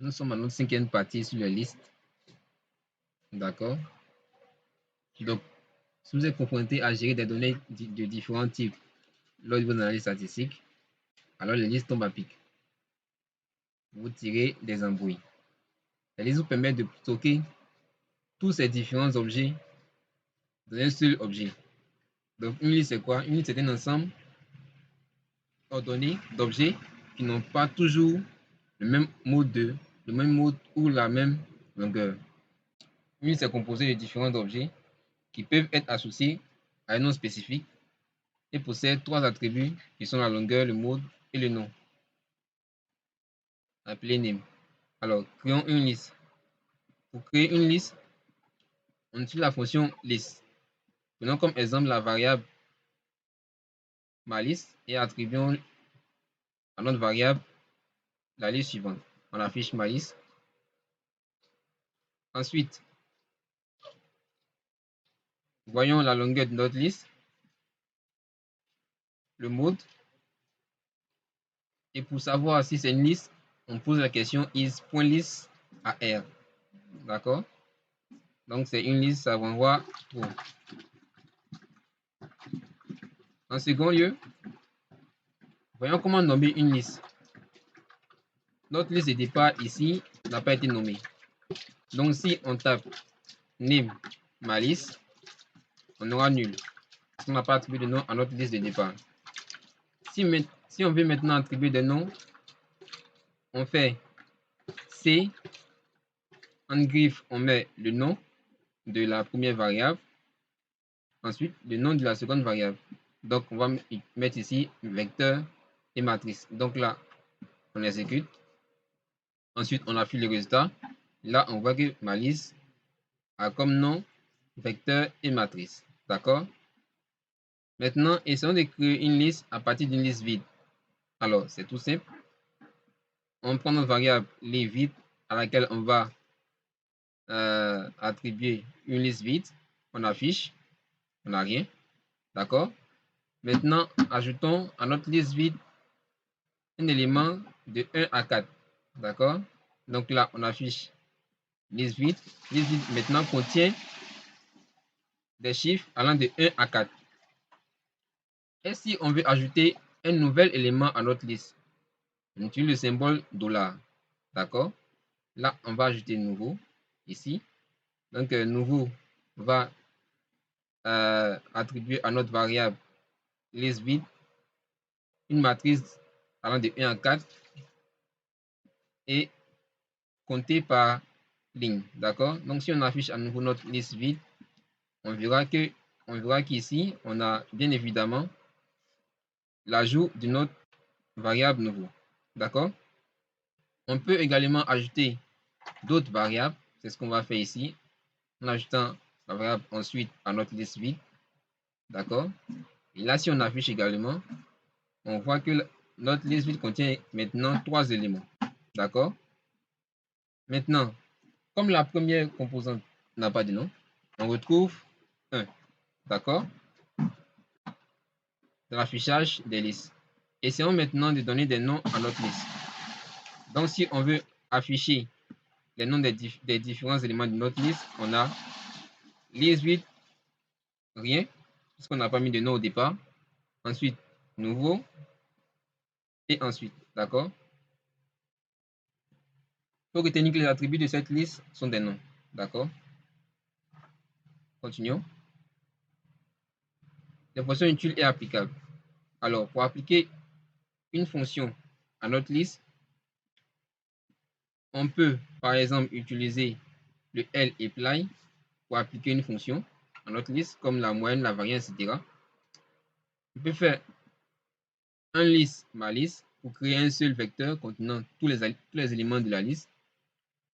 Nous sommes à notre cinquième partie sur les listes. D'accord. Donc, si vous êtes confronté à gérer des données de différents types lors de vos analyses statistiques, alors les listes tombent à pic. Vous tirez des embrouilles. Les listes vous permettent de stocker tous ces différents objets dans un seul objet. Donc, une liste, c'est quoi? Une liste, c'est un ensemble ordonné d'objets qui n'ont pas toujours le même mode ou la même longueur. Une liste est composée de différents objets qui peuvent être associés à un nom spécifique et possède trois attributs qui sont la longueur, le mode et le nom, appelé name. Alors, créons une liste. Pour créer une liste, on utilise la fonction list. Prenons comme exemple la variable ma liste et attribuons à notre variable la liste suivante. On affiche ma liste. Ensuite, voyons la longueur de notre liste, le mode. Et pour savoir si c'est une liste, on pose la question is.list à R. D'accord? Donc c'est une liste, ça renvoie true. En second lieu, voyons comment nommer une liste. Notre liste de départ ici n'a pas été nommée. Donc si on tape name ma liste, on aura nul. Parce qu'on n'a pas attribué de nom à notre liste de départ. Si on veut maintenant attribuer des noms, on fait C, en griffe, on met le nom de la première variable, ensuite le nom de la seconde variable. Donc on va mettre ici vecteur et matrice. Donc là, on exécute. Ensuite, on affiche le résultat. Là, on voit que ma liste a comme nom vecteur et matrice. D'accord? Maintenant, essayons de créer une liste à partir d'une liste vide. Alors, c'est tout simple. On prend notre variable list vide à laquelle on va attribuer une liste vide. On affiche. On n'a rien. D'accord? Maintenant, ajoutons à notre liste vide un élément de 1 à 4. D'accord? Donc là, on affiche liste vide. Liste vide maintenant contient des chiffres allant de 1 à 4. Et si on veut ajouter un nouvel élément à notre liste, on utilise le symbole $. D'accord? Là, on va ajouter nouveau ici. Donc, nouveau va attribuer à notre variable liste vide une matrice allant de 1 à 4 et compter par ligne. D'accord? Donc, si on affiche à nouveau notre liste vide, on verra qu'ici, on a bien évidemment l'ajout de notre variable nouveau. D'accord? On peut également ajouter d'autres variables. C'est ce qu'on va faire ici, en ajoutant la variable ensuite à notre liste vide. D'accord? Et là, si on affiche également, on voit que notre liste vide contient maintenant 3 éléments. D'accord? Maintenant, comme la première composante n'a pas de nom, on retrouve 1. D'accord? Dans l'affichage des listes. Essayons maintenant de donner des noms à notre liste. Donc, si on veut afficher les noms des différents éléments de notre liste, on a liste vide, rien, puisqu'on n'a pas mis de nom au départ. Ensuite, nouveau, et ensuite, d'accord? Il faut retenir que les attributs de cette liste sont des noms, d'accord? Continuons. Les fonctions utiles et applicables. Alors, pour appliquer une fonction à notre liste, on peut, par exemple, utiliser le lapply pour appliquer une fonction à notre liste, comme la moyenne, la variance, etc. On peut faire un liste ma liste pour créer un seul vecteur contenant tous les éléments de la liste,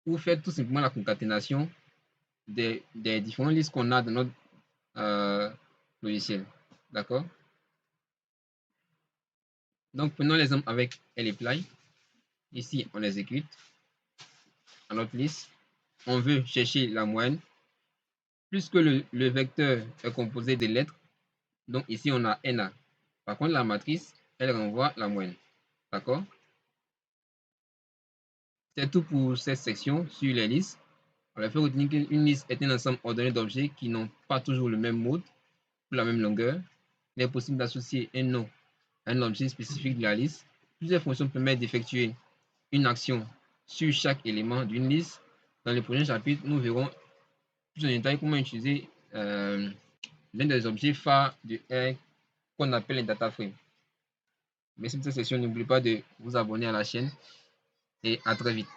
ou faire tout simplement la concaténation des différentes listes qu'on a dans notre logiciel. D'accord? Donc, prenons l'exemple avec lapply. Ici, on exécute à notre liste. On veut chercher la moyenne. Puisque le vecteur est composé de lettres, donc ici, on a NA. Par contre, la matrice, elle renvoie la moyenne. D'accord? C'est tout pour cette section sur les listes. On va faire retenir qu'une liste est un ensemble ordonné d'objets qui n'ont pas toujours le même mode ou la même longueur. Il est possible d'associer un nom à un objet spécifique de la liste. Plusieurs fonctions permettent d'effectuer une action sur chaque élément d'une liste. Dans le prochain chapitre, nous verrons plus en détail comment utiliser l'un des objets phares de R qu'on appelle les data frames. Merci pour cette session. N'oubliez pas de vous abonner à la chaîne et à très vite.